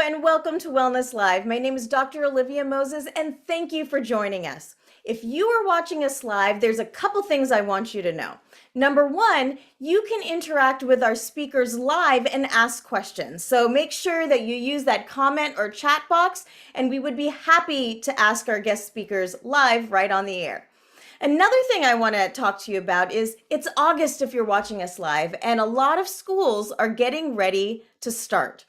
and welcome to Wellness Live. My name is Dr. Olivia Moses, and thank you for joining us. If you are watching us live, there's a couple things I want you to know. Number one, you can interact with our speakers live and ask questions. So make sure that you use that comment or chat box, and we would be happy to ask our guest speakers live right on the air. Another thing I want to talk to you about is it's August if you're watching us live, and a lot of schools are getting ready to start.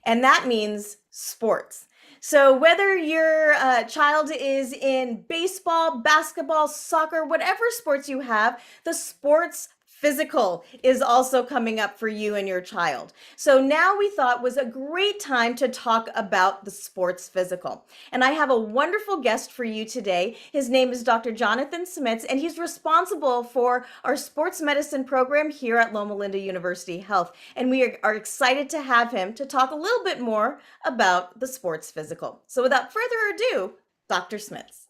And that means sports. So whether your child is in baseball, basketball, soccer, whatever sports you have, the sports physical is also coming up for you and your child. So now we thought was a great time to talk about the sports physical. And I have a wonderful guest for you today. His name is Dr. Jonathan Smits, and he's responsible for our sports medicine program here at Loma Linda University Health. And we are excited to have him to talk a little bit more about the sports physical. So without further ado, Dr. Smits.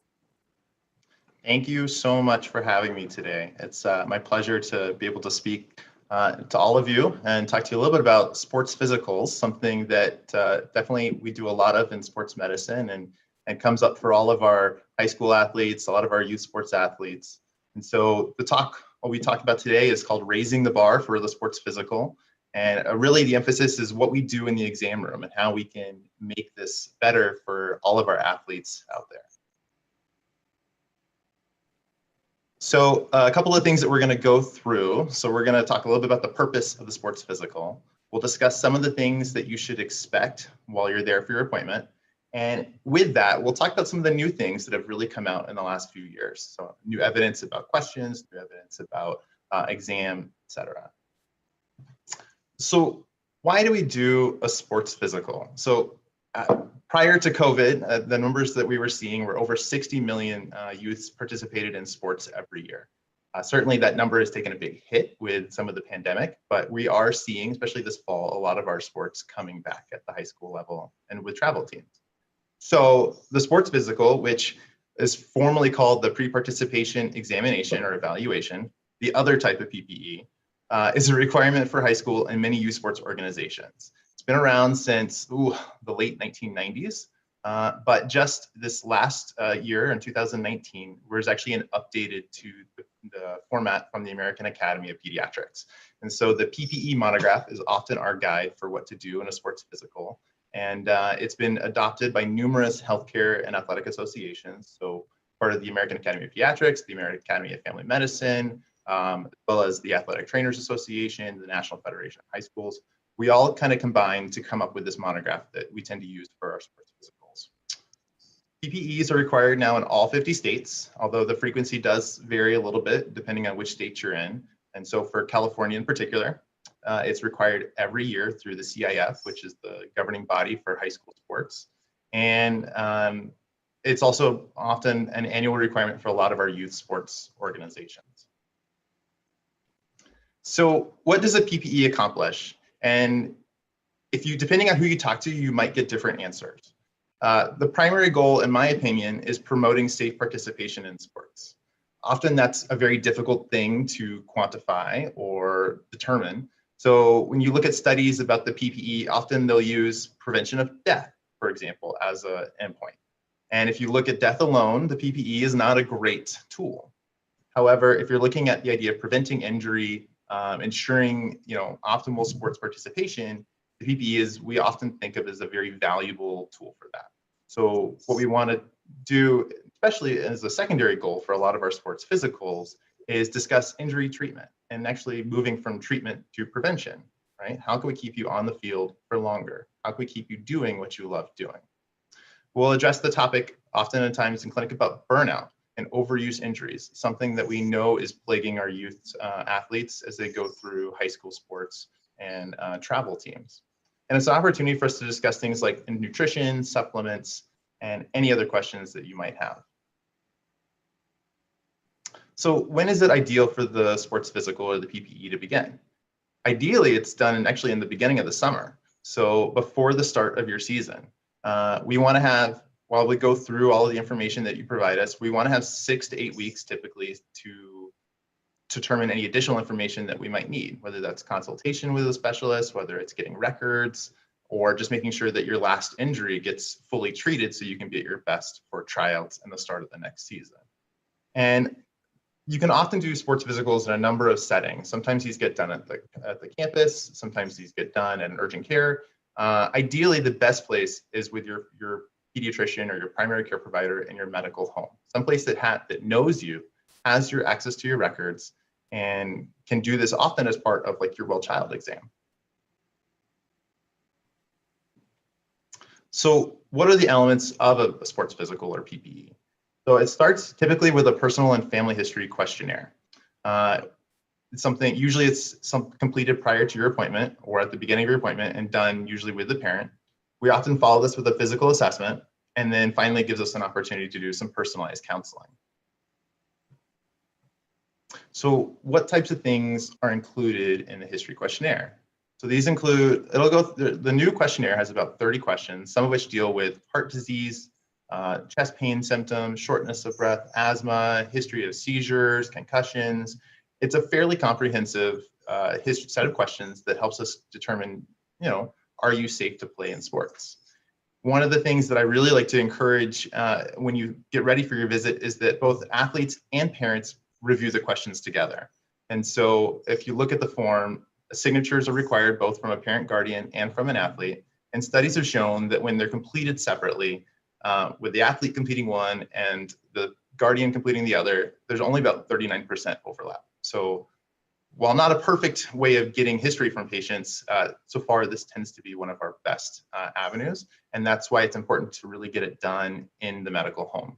Thank you so much for having me today. It's my pleasure to be able to speak to all of you and talk to you a little bit about sports physicals, something that definitely we do a lot of in sports medicine and comes up for all of our high school athletes, a lot of our youth sports athletes. And so what we talk about today is called raising the bar for the sports physical. And really the emphasis is what we do in the exam room and how we can make this better for all of our athletes out there. So a couple of things that we're going to go through. So we're going to talk a little bit about the purpose of the sports physical. We'll discuss some of the things that you should expect while you're there for your appointment. And with that, we'll talk about some of the new things that have really come out in the last few years. So new evidence about questions, new evidence about exam, etc. So why do we do a sports physical? So prior to COVID, the numbers that we were seeing were over 60 million youths participated in sports every year. Certainly that number has taken a big hit with some of the pandemic, but we are seeing, especially this fall, a lot of our sports coming back at the high school level and with travel teams. So the sports physical, which is formally called the pre-participation examination or evaluation, the other type of PPE, is a requirement for high school and many youth sports organizations. Been around since the late 1990s, but just this last year in 2019, was actually updated to the format from the American Academy of Pediatrics. And so the PPE monograph is often our guide for what to do in a sports physical. And it's been adopted by numerous healthcare and athletic associations. So part of the American Academy of Pediatrics, the American Academy of Family Medicine, as well as the Athletic Trainers Association, the National Federation of High Schools. We all kind of combine to come up with this monograph that we tend to use for our sports physicals. PPEs are required now in all 50 states, although the frequency does vary a little bit depending on which state you're in. And so for California in particular, it's required every year through the CIF, which is the governing body for high school sports. And it's also often an annual requirement for a lot of our youth sports organizations. So what does a PPE accomplish? And depending on who you talk to, you might get different answers. The primary goal, in my opinion, is promoting safe participation in sports. Often that's a very difficult thing to quantify or determine. So when you look at studies about the PPE, often they'll use prevention of death, for example, as an endpoint. And if you look at death alone, the PPE is not a great tool. However, if you're looking at the idea of preventing injury, ensuring optimal sports participation, the PPE we often think of as a very valuable tool for that. So what we want to do, especially as a secondary goal for a lot of our sports physicals, is discuss injury treatment and actually moving from treatment to prevention, right? How can we keep you on the field for longer? How can we keep you doing what you love doing? We'll address the topic oftentimes in clinic about burnout and overuse injuries, something that we know is plaguing our youth athletes as they go through high school sports and travel teams. And it's an opportunity for us to discuss things like nutrition, supplements, and any other questions that you might have. So when is it ideal for the sports physical or the PPE to begin? Ideally, it's done actually in the beginning of the summer. So before the start of your season, we want to have, while we go through all of the information that you provide us, we want to have 6 to 8 weeks typically to determine any additional information that we might need, whether that's consultation with a specialist, whether it's getting records, or just making sure that your last injury gets fully treated so you can be at your best for tryouts and the start of the next season. And you can often do sports physicals in a number of settings. Sometimes these get done at the campus. Sometimes these get done at an urgent care. Ideally, the best place is with your pediatrician or your primary care provider in your medical home. Someplace that knows you, has your access to your records, and can do this often as part of like your well child exam. So what are the elements of a sports physical or PPE? So it starts typically with a personal and family history questionnaire. It's something, usually it's completed prior to your appointment or at the beginning of your appointment and done usually with the parent. We often follow this with a physical assessment and then finally gives us an opportunity to do some personalized counseling. So what types of things are included in the history questionnaire? So these include, the new questionnaire has about 30 questions, some of which deal with heart disease, chest pain symptoms, shortness of breath, asthma, history of seizures, concussions. It's a fairly comprehensive set of questions that helps us determine, are you safe to play in sports? One of the things that I really like to encourage when you get ready for your visit is that both athletes and parents review the questions together. And so if you look at the form, signatures are required both from a parent guardian and from an athlete. And studies have shown that when they're completed separately, with the athlete completing one and the guardian completing the other, there's only about 39% overlap. So while not a perfect way of getting history from patients, so far this tends to be one of our best avenues. And that's why it's important to really get it done in the medical home.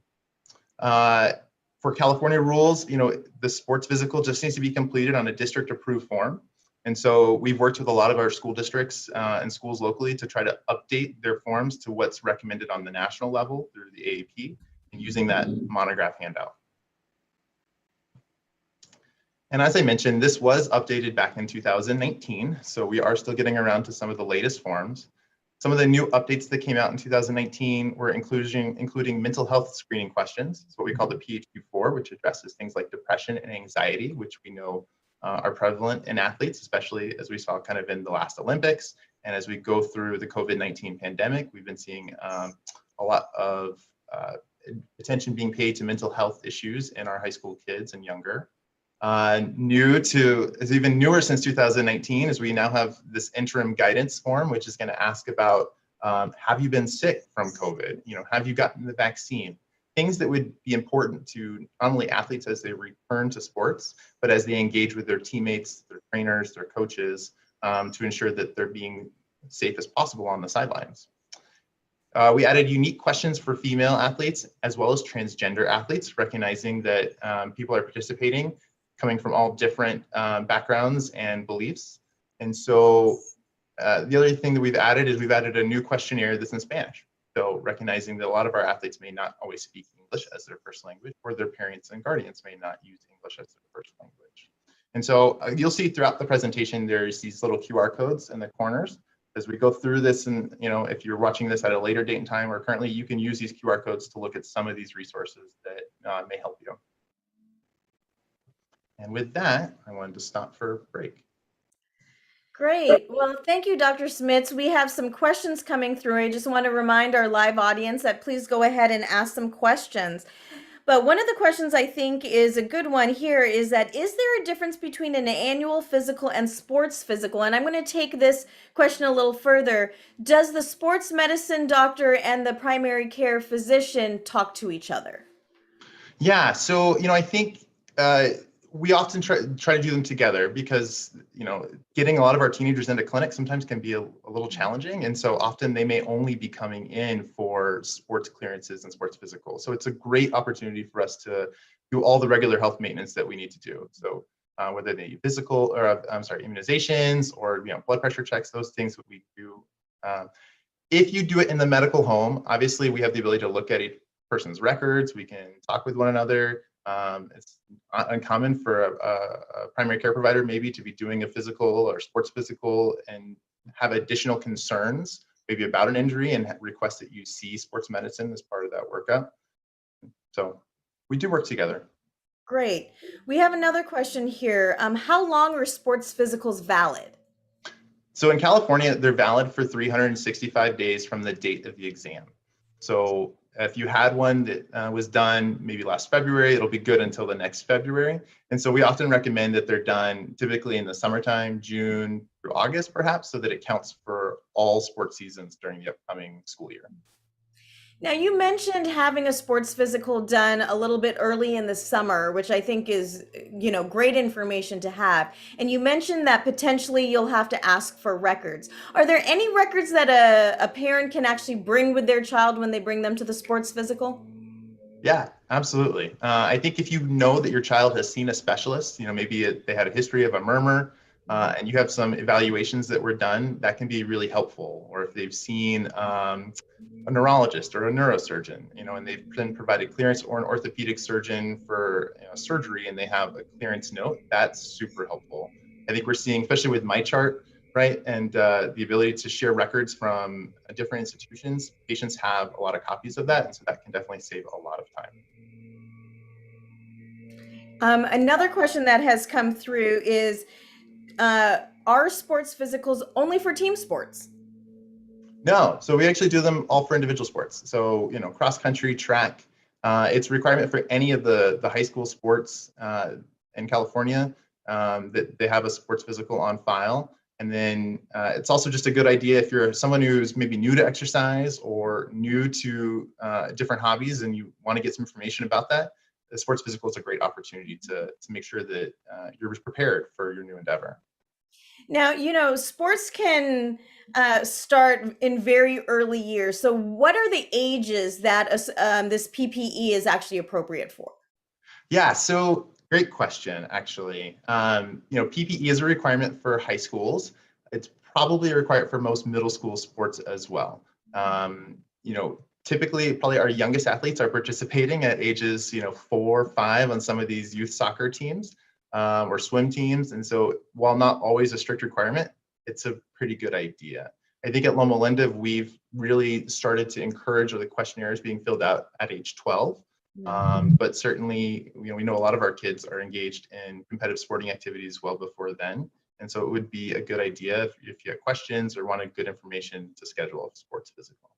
For California rules, the sports physical just needs to be completed on a district approved form. And so we've worked with a lot of our school districts and schools locally to try to update their forms to what's recommended on the national level through the AAP and using that monograph handout. And as I mentioned, this was updated back in 2019. So we are still getting around to some of the latest forms. Some of the new updates that came out in 2019 were including mental health screening questions. It's what we call the PHQ-4, which addresses things like depression and anxiety, which we know are prevalent in athletes, especially as we saw kind of in the last Olympics. And as we go through the COVID-19 pandemic, we've been seeing a lot of attention being paid to mental health issues in our high school kids and younger. Is even newer since 2019 is we now have this interim guidance form, which is going to ask about, have you been sick from COVID? Have you gotten the vaccine? Things that would be important to not only athletes as they return to sports, but as they engage with their teammates, their trainers, their coaches, to ensure that they're being safe as possible on the sidelines. We added unique questions for female athletes as well as transgender athletes, recognizing that people are participating coming from all different backgrounds and beliefs. And so the other thing that we've added is we've added a new questionnaire that's in Spanish. So recognizing that a lot of our athletes may not always speak English as their first language, or their parents and guardians may not use English as their first language. And so you'll see throughout the presentation, there's these little QR codes in the corners. As we go through this, and if you're watching this at a later date and time or currently, you can use these QR codes to look at some of these resources that may help you. And with that, I wanted to stop for a break. Great. Well, thank you, Dr. Smits. We have some questions coming through. I just want to remind our live audience that please go ahead and ask some questions. But one of the questions I think is a good one here is that, is there a difference between an annual physical and sports physical? And I'm going to take this question a little further. Does the sports medicine doctor and the primary care physician talk to each other? Yeah, so, I think we often try to do them together because, getting a lot of our teenagers into clinic sometimes can be a little challenging. And so often they may only be coming in for sports clearances and sports physicals. So it's a great opportunity for us to do all the regular health maintenance that we need to do. So whether they be physical or immunizations or, blood pressure checks, those things that we do. If you do it in the medical home, obviously we have the ability to look at each person's records. We can talk with one another. It's not uncommon for a primary care provider maybe to be doing a physical or sports physical and have additional concerns maybe about an injury and request that you see sports medicine as part of that workup. So we do work together. Great. We have another question here. How long are sports physicals valid? So in California, they're valid for 365 days from the date of the exam. So if you had one that was done maybe last February, it'll be good until the next February. And so we often recommend that they're done typically in the summertime, June through August, perhaps, so that it counts for all sports seasons during the upcoming school year. Now, you mentioned having a sports physical done a little bit early in the summer, which I think is, great information to have. And you mentioned that potentially you'll have to ask for records. Are there any records that a parent can actually bring with their child when they bring them to the sports physical? Yeah, absolutely. I think if you know that your child has seen a specialist, maybe they had a history of a murmur, and you have some evaluations that were done, that can be really helpful. Or if they've seen a neurologist or a neurosurgeon, and they've been provided clearance, or an orthopedic surgeon for surgery, and they have a clearance note, that's super helpful. I think we're seeing, especially with my chart, right, and the ability to share records from different institutions, patients have a lot of copies of that, and so that can definitely save a lot of time. Another question that has come through is, are sports physicals only for team sports? No, so we actually do them all for individual sports. So, cross country, track, it's a requirement for any of the high school sports in California that they have a sports physical on file. And then it's also just a good idea if you're someone who's maybe new to exercise or new to different hobbies and you want to get some information about that, the sports physical is a great opportunity to make sure that you're prepared for your new endeavor. Now, sports can start in very early years. So, what are the ages that this PPE is actually appropriate for? Yeah, so great question, actually. PPE is a requirement for high schools. It's probably a requirement for most middle school sports as well. Typically, probably our youngest athletes are participating at ages, 4 or 5 on some of these youth soccer teams or swim teams. And so while not always a strict requirement, it's a pretty good idea. I think at Loma Linda, we've really started to encourage the questionnaires being filled out at age 12. But certainly, we know a lot of our kids are engaged in competitive sporting activities well before then. And so it would be a good idea if you have questions or wanted good information to schedule a sports physical.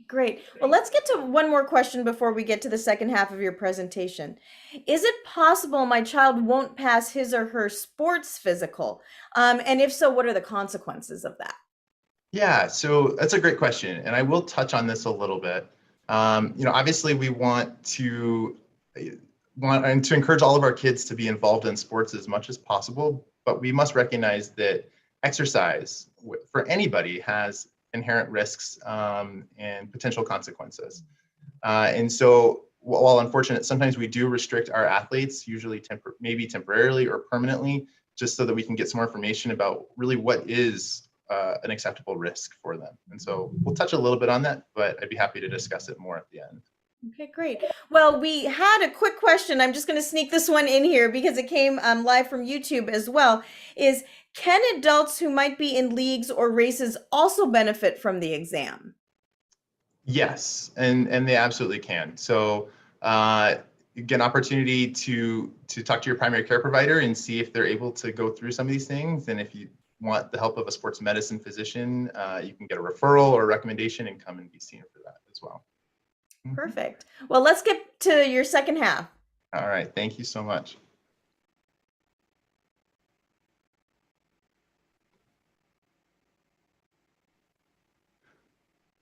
Great. Well, let's get to one more question before we get to the second half of your presentation. Is it possible my child won't pass his or her sports physical? And if so, what are the consequences of that? Yeah, so that's a great question. And I will touch on this a little bit. Obviously we want to encourage all of our kids to be involved in sports as much as possible, but we must recognize that exercise for anybody has inherent risks and potential consequences. And so while unfortunate, sometimes we do restrict our athletes, usually maybe temporarily or permanently, just so that we can get some more information about really what is an acceptable risk for them. And so we'll touch a little bit on that, but I'd be happy to discuss it more at the end. Okay, great. Well, we had a quick question. I'm just going to sneak this one in here because it came live from YouTube as well. Can adults who might be in leagues or races also benefit from the exam? Yes, and they absolutely can. So you get an opportunity to talk to your primary care provider and see if they're able to go through some of these things. And if you want the help of a sports medicine physician, you can get a referral or a recommendation and come and be seen for that as well. Perfect. Well, let's get to your second half. All right, thank you so much.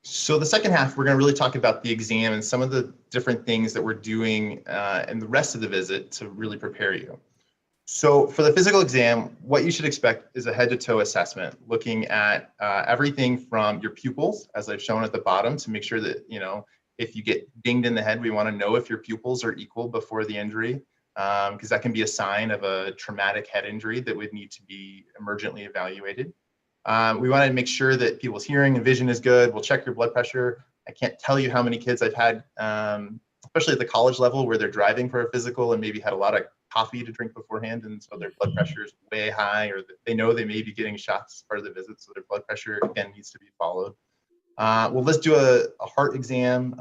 So the second half, we're going to really talk about the exam and some of the different things that we're doing and the rest of the visit to really prepare you. So for the physical exam, what you should expect is a head to toe assessment, looking at everything from your pupils, as I've shown at the bottom, to make sure that, if you get dinged in the head, we want to know if your pupils are equal before the injury, because that can be a sign of a traumatic head injury that would need to be emergently evaluated. We want to make sure that people's hearing and vision is good. We'll check your blood pressure. I can't tell you how many kids I've had, especially at the college level, where they're driving for a physical and maybe had a lot of coffee to drink beforehand, and so their blood pressure is way high, or they know they may be getting shots as part of the visit, so their blood pressure again needs to be followed. Well, let's do a heart exam.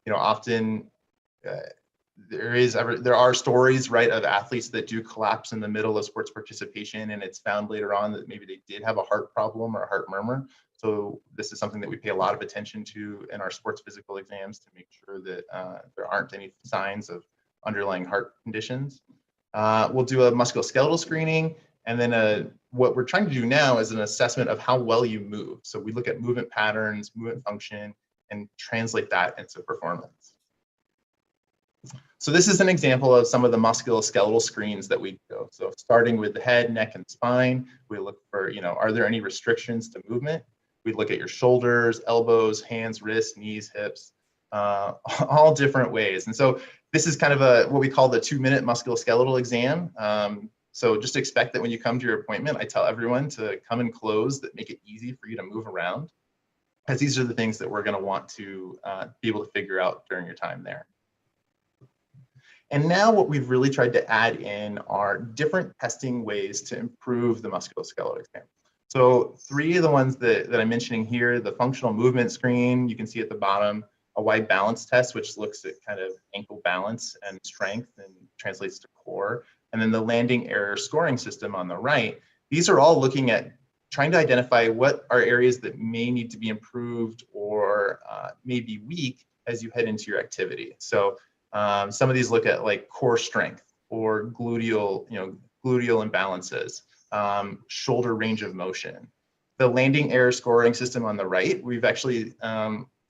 Often there are stories, right, of athletes that do collapse in the middle of sports participation, and it's found later on that maybe they did have a heart problem or a heart murmur. So this is something that we pay a lot of attention to in our sports physical exams to make sure that there aren't any signs of underlying heart conditions. We'll do a musculoskeletal screening, and then what we're trying to do now is an assessment of how well you move. So we look at movement patterns, movement function, and translate that into performance. So this is an example of some of the musculoskeletal screens that we do. So starting with the head, neck, and spine, we look for, are there any restrictions to movement? We look at your shoulders, elbows, hands, wrists, knees, hips, all different ways. And so this is kind of what we call the 2-minute musculoskeletal exam. So just expect that when you come to your appointment, I tell everyone to come in clothes that make it easy for you to move around, because these are the things that we're going to want to be able to figure out during your time there. And now what we've really tried to add in are different testing ways to improve the musculoskeletal exam. So 3 of the ones that I'm mentioning here: the functional movement screen, you can see at the bottom, a wide balance test, which looks at kind of ankle balance and strength and translates to core, and then the landing error scoring system on the right. These are all looking at trying to identify what are areas that may need to be improved or may be weak as you head into your activity. So some of these look at like core strength or gluteal imbalances, shoulder range of motion. The landing error scoring system on the right, we've actually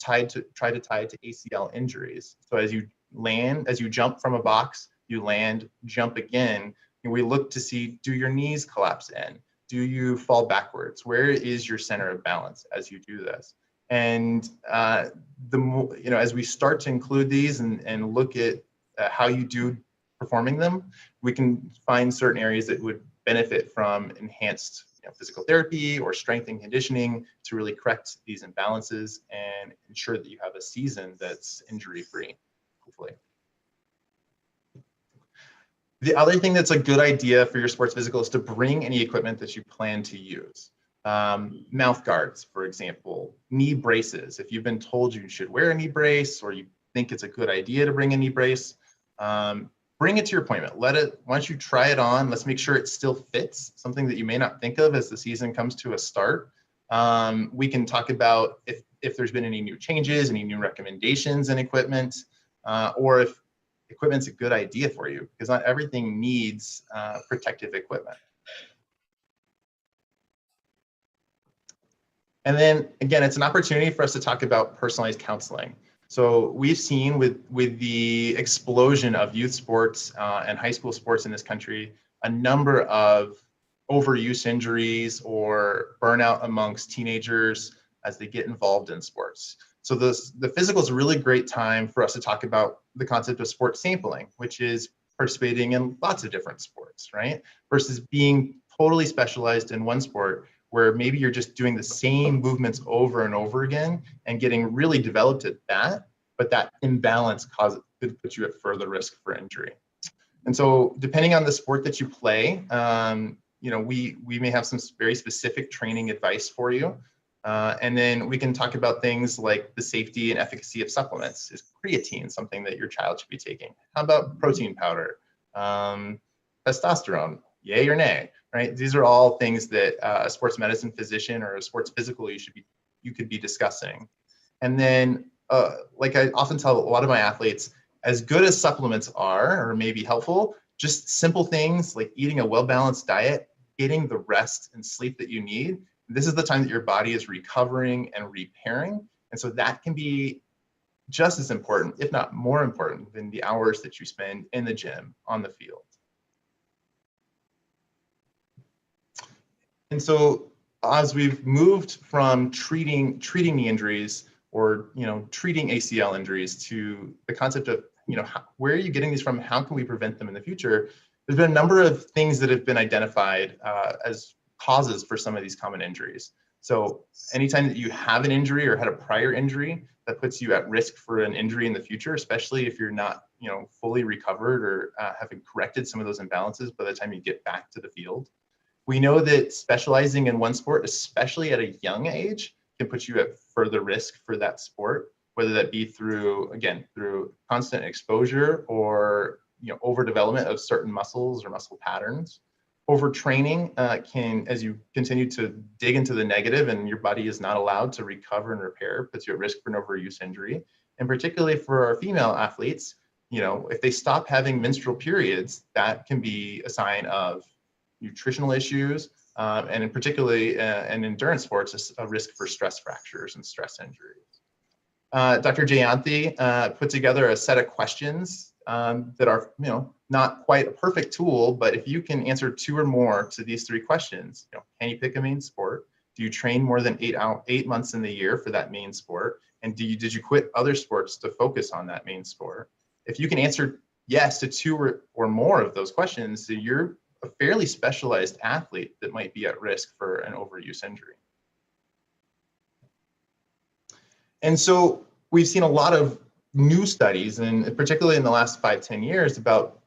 tried to tie it to ACL injuries. So as you jump from a box, you land, jump again, and we look to see, do your knees collapse in? Do you fall backwards? Where is your center of balance as you do this? And as we start to include these and look at how you do performing them, we can find certain areas that would benefit from enhanced physical therapy or strength and conditioning to really correct these imbalances and ensure that you have a season that's injury-free, hopefully. The other thing that's a good idea for your sports physical is to bring any equipment that you plan to use. Mouth guards, for example, knee braces. If you've been told you should wear a knee brace or you think it's a good idea to bring a knee brace, bring it to your appointment. Once you try it on, let's make sure it still fits, something that you may not think of as the season comes to a start. We can talk about if there's been any new changes, any new recommendations in equipment, or if equipment's a good idea for you, because not everything needs protective equipment. And then again, it's an opportunity for us to talk about personalized counseling. So we've seen with the explosion of youth sports and high school sports in this country, a number of overuse injuries or burnout amongst teenagers as they get involved in sports. So the physical is a really great time for us to talk about the concept of sport sampling, which is participating in lots of different sports, right? Versus being totally specialized in one sport where maybe you're just doing the same movements over and over again and getting really developed at that, but that imbalance could put you at further risk for injury. And so depending on the sport that you play, we may have some very specific training advice for you. And then we can talk about things like the safety and efficacy of supplements. Is creatine something that your child should be taking? How about protein powder? Testosterone, yay or nay, right? These are all things that a sports medicine physician or a sports physical you could be discussing. And then, like I often tell a lot of my athletes, as good as supplements are or may be helpful, just simple things like eating a well-balanced diet, getting the rest and sleep that you need. This is the time that your body is recovering and repairing. And so that can be just as important, if not more important, than the hours that you spend in the gym, on the field. And so as we've moved from treating the injuries or treating ACL injuries to the concept of where are you getting these from? How can we prevent them in the future? There's been a number of things that have been identified as causes for some of these common injuries. So anytime that you have an injury or had a prior injury, that puts you at risk for an injury in the future, especially if you're not fully recovered or having corrected some of those imbalances by the time you get back to the field. We know that specializing in one sport, especially at a young age, can put you at further risk for that sport. whether that be through, again, through constant exposure or overdevelopment of certain muscles or muscle patterns. Overtraining can, as you continue to dig into the negative and your body is not allowed to recover and repair, puts you at risk for an overuse injury. And particularly for our female athletes, if they stop having menstrual periods, that can be a sign of nutritional issues, and in particularly in endurance sports, a risk for stress fractures and stress injuries. Dr. Jayanthi put together a set of questions that are, not quite a perfect tool, but if you can answer 2 or more to these 3 questions, can you pick a main sport? Do you train more than 8 months in the year for that main sport? And did you quit other sports to focus on that main sport? If you can answer yes to 2 or more of those questions, then you're a fairly specialized athlete that might be at risk for an overuse injury. And so we've seen a lot of new studies, and particularly in the last 5-10 years, about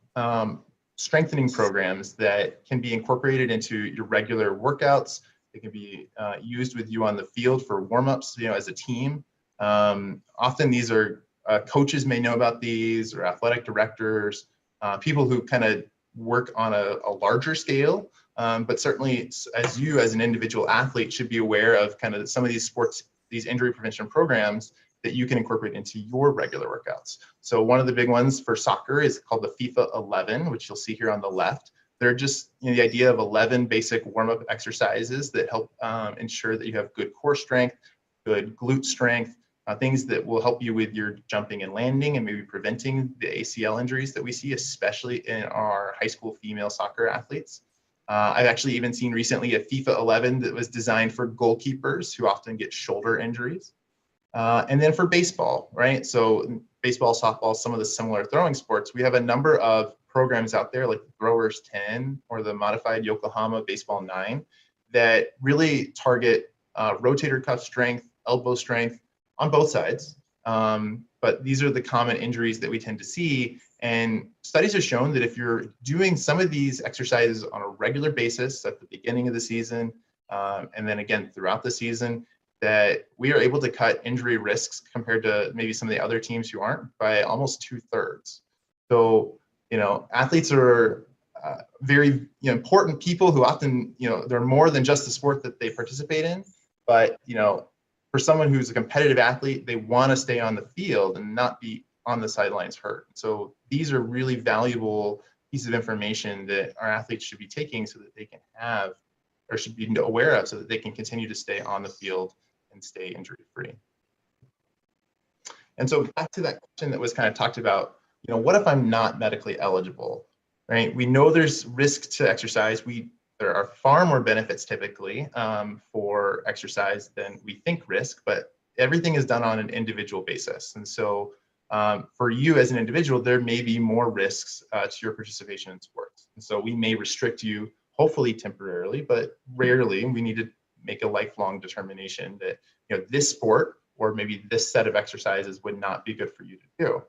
strengthening programs that can be incorporated into your regular workouts. They can be used with you on the field for warm-ups, as a team. Often these are coaches may know about these, or athletic directors, people who kind of work on a larger scale, but certainly as an individual athlete should be aware of kind of some of these injury prevention programs that you can incorporate into your regular workouts. So one of the big ones for soccer is called the FIFA 11, which you'll see here on the left. They're just the idea of 11 basic warm-up exercises that help ensure that you have good core strength, good glute strength, things that will help you with your jumping and landing and maybe preventing the ACL injuries that we see, especially in our high school female soccer athletes. I've actually even seen recently a FIFA 11 that was designed for goalkeepers who often get shoulder injuries. And then for baseball, right? So baseball, softball, some of the similar throwing sports, we have a number of programs out there like the Throwers 10 or the modified Yokohama Baseball 9 that really target rotator cuff strength, elbow strength on both sides. But these are the common injuries that we tend to see. And studies have shown that if you're doing some of these exercises on a regular basis at the beginning of the season, and then again throughout the season, that we are able to cut injury risks compared to maybe some of the other teams who aren't by almost 2/3. So, athletes are very important people who often, they're more than just the sport that they participate in. But, for someone who's a competitive athlete, they want to stay on the field and not be on the sidelines hurt. So these are really valuable pieces of information that our athletes should be taking so that they can have, or should be aware of, so that they can continue to stay on the field and stay injury-free. And so back to that question that was kind of talked about, what if I'm not medically eligible, right? We know there's risk to exercise. There are far more benefits typically for exercise than we think risk, but everything is done on an individual basis. And so for you as an individual, there may be more risks to your participation in sports. And so we may restrict you, hopefully temporarily, but rarely. We need to make a lifelong determination that this sport or maybe this set of exercises would not be good for you to do.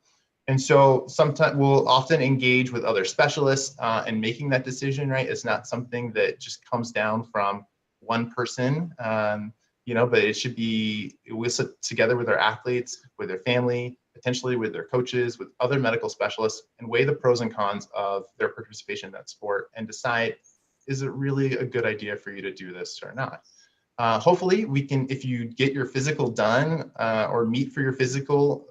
And so sometimes we'll often engage with other specialists in making that decision, right? It's not something that just comes down from one person, but it should be, we'll sit together with our athletes, with their family, potentially with their coaches, with other medical specialists, and weigh the pros and cons of their participation in that sport and decide, is it really a good idea for you to do this or not? Hopefully we can, if you get your physical done or meet for your physical,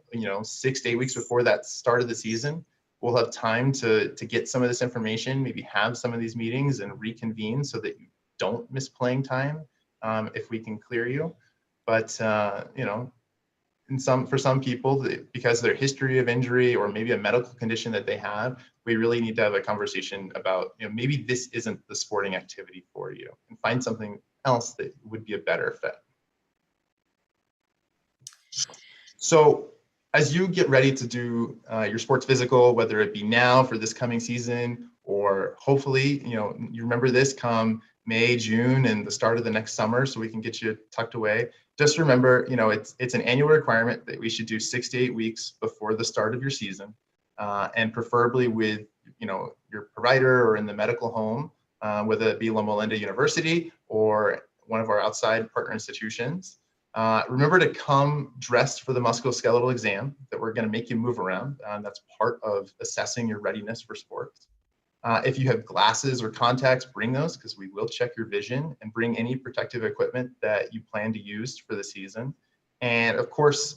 6 to 8 weeks before that start of the season, we'll have time to get some of this information, maybe have some of these meetings and reconvene so that you don't miss playing time if we can clear you. But, for some people, because of their history of injury or maybe a medical condition that they have, we really need to have a conversation about, maybe this isn't the sporting activity for you, and find something else that would be a better fit. So as you get ready to do your sports physical, whether it be now for this coming season, or hopefully, you remember this come May, June, and the start of the next summer, so we can get you tucked away. Just remember, it's an annual requirement that we should do 6 to 8 weeks before the start of your season, and preferably with, your provider or in the medical home, whether it be Loma University or one of our outside partner institutions. Remember to come dressed for the musculoskeletal exam that we're going to make you move around. That's part of assessing your readiness for sports. If you have glasses or contacts, bring those because we will check your vision, and bring any protective equipment that you plan to use for the season. And of course,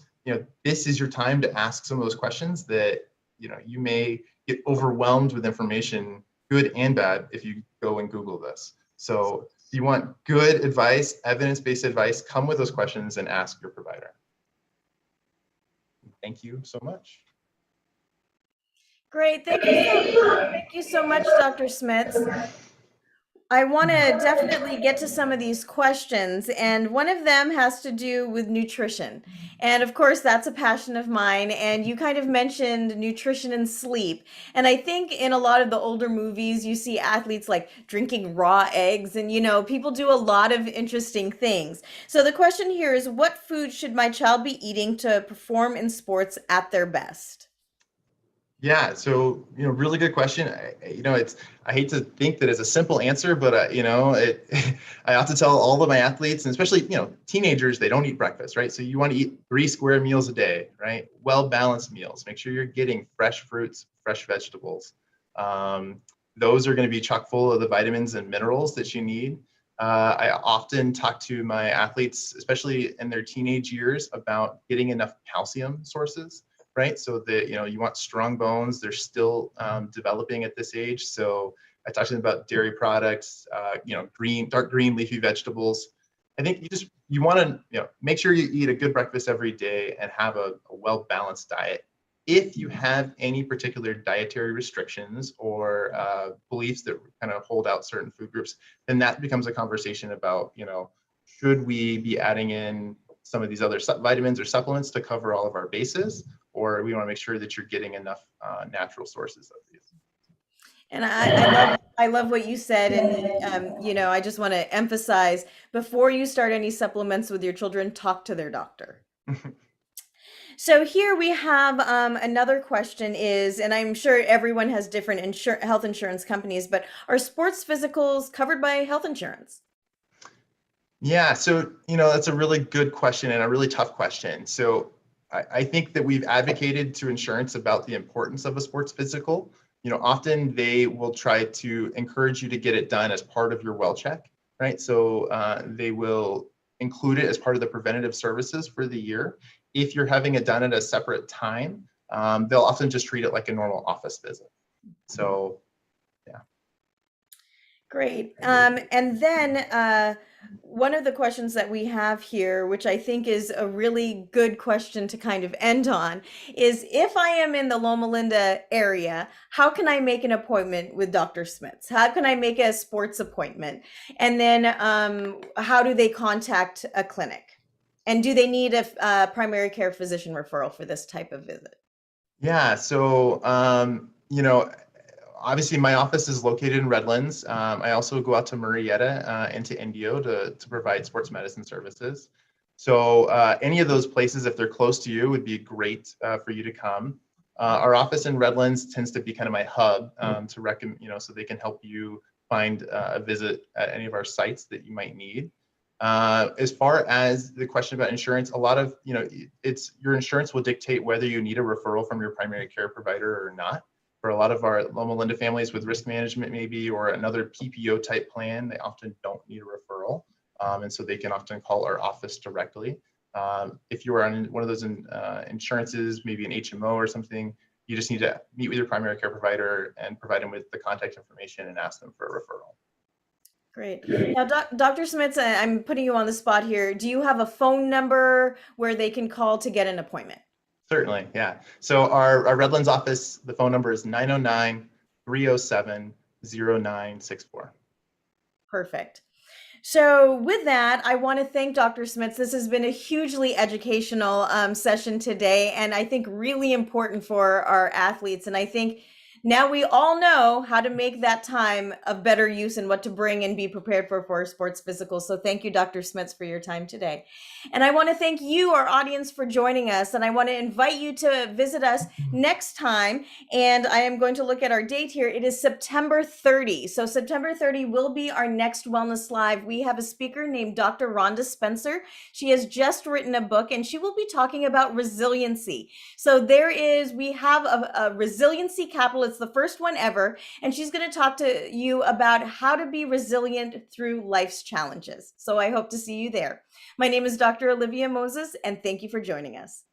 this is your time to ask some of those questions that, you may get overwhelmed with information, good and bad, if you go and Google this. So if you want good advice, evidence-based advice, come with those questions and ask your provider. Thank you so much. Great. Thank you so much, Dr. Smits. I want to definitely get to some of these questions, and one of them has to do with nutrition. And of course, that's a passion of mine. And you kind of mentioned nutrition and sleep. And I think in a lot of the older movies, you see athletes like drinking raw eggs, and people do a lot of interesting things. So the question here is, what food should my child be eating to perform in sports at their best? Yeah, so really good question. I hate to think that it's a simple answer, but I have to tell all of my athletes, and especially teenagers, they don't eat breakfast, right? So you want to eat 3 square meals a day, right? Well-balanced meals. Make sure you're getting fresh fruits, fresh vegetables. Those are going to be chock full of the vitamins and minerals that you need. I often talk to my athletes, especially in their teenage years, about getting enough calcium sources. Right, so that you want strong bones. They're still developing at this age. So I talked to them about dairy products, dark green leafy vegetables. I think you want to make sure you eat a good breakfast every day and have a well-balanced diet. If you have any particular dietary restrictions or beliefs that kind of hold out certain food groups, then that becomes a conversation about should we be adding in some of these other vitamins or supplements to cover all of our bases, or we want to make sure that you're getting enough natural sources of these. And I love what you said, and I just want to emphasize, before you start any supplements with your children, talk to their doctor. So here we have another question is, and I'm sure everyone has different health insurance companies, but are sports physicals covered by health insurance? Yeah, so that's a really good question and a really tough question. So I think that we've advocated to insurance about the importance of a sports physical. Often they will try to encourage you to get it done as part of your well check, right? So they will include it as part of the preventative services for the year. If you're having it done at a separate time, they'll often just treat it like a normal office visit. So, yeah. Great. And then one of the questions that we have here, which I think is a really good question to kind of end on, is if I am in the Loma Linda area, how can I make an appointment with Dr. Smits? How can I make a sports appointment? And then how do they contact a clinic? And do they need a primary care physician referral for this type of visit? Yeah, so, obviously my office is located in Redlands. I also go out to Murrieta and to Indio to provide sports medicine services. So any of those places, if they're close to you, would be great for you to come. Our office in Redlands tends to be kind of my hub to recommend, so they can help you find a visit at any of our sites that you might need. As far as the question about insurance, a lot of, it's your insurance will dictate whether you need a referral from your primary care provider or not. For a lot of our Loma Linda families with risk management maybe, or another PPO type plan, they often don't need a referral. And so they can often call our office directly. If you are on one of those insurances, maybe an HMO or something, you just need to meet with your primary care provider and provide them with the contact information and ask them for a referral. Great. Now, Dr. Smits, I'm putting you on the spot here. Do you have a phone number where they can call to get an appointment? Certainly, yeah. So our Redlands office, the phone number is 909-307-0964. Perfect. So with that, I want to thank Dr. Smits. This has been a hugely educational session today, and I think really important for our athletes. And I think Now we all know how to make that time of better use and what to bring and be prepared for our sports physical. So thank you, Dr. Smits, for your time today. And I want to thank you, our audience, for joining us. And I want to invite you to visit us next time. And I am going to look at our date here. It is September 30. So September 30 will be our next Wellness Live. We have a speaker named Dr. Rhonda Spencer. She has just written a book and she will be talking about resiliency. So we have a resiliency capital. It's the first one ever. And she's going to talk to you about how to be resilient through life's challenges. So I hope to see you there. My name is Dr. Olivia Moses, and thank you for joining us.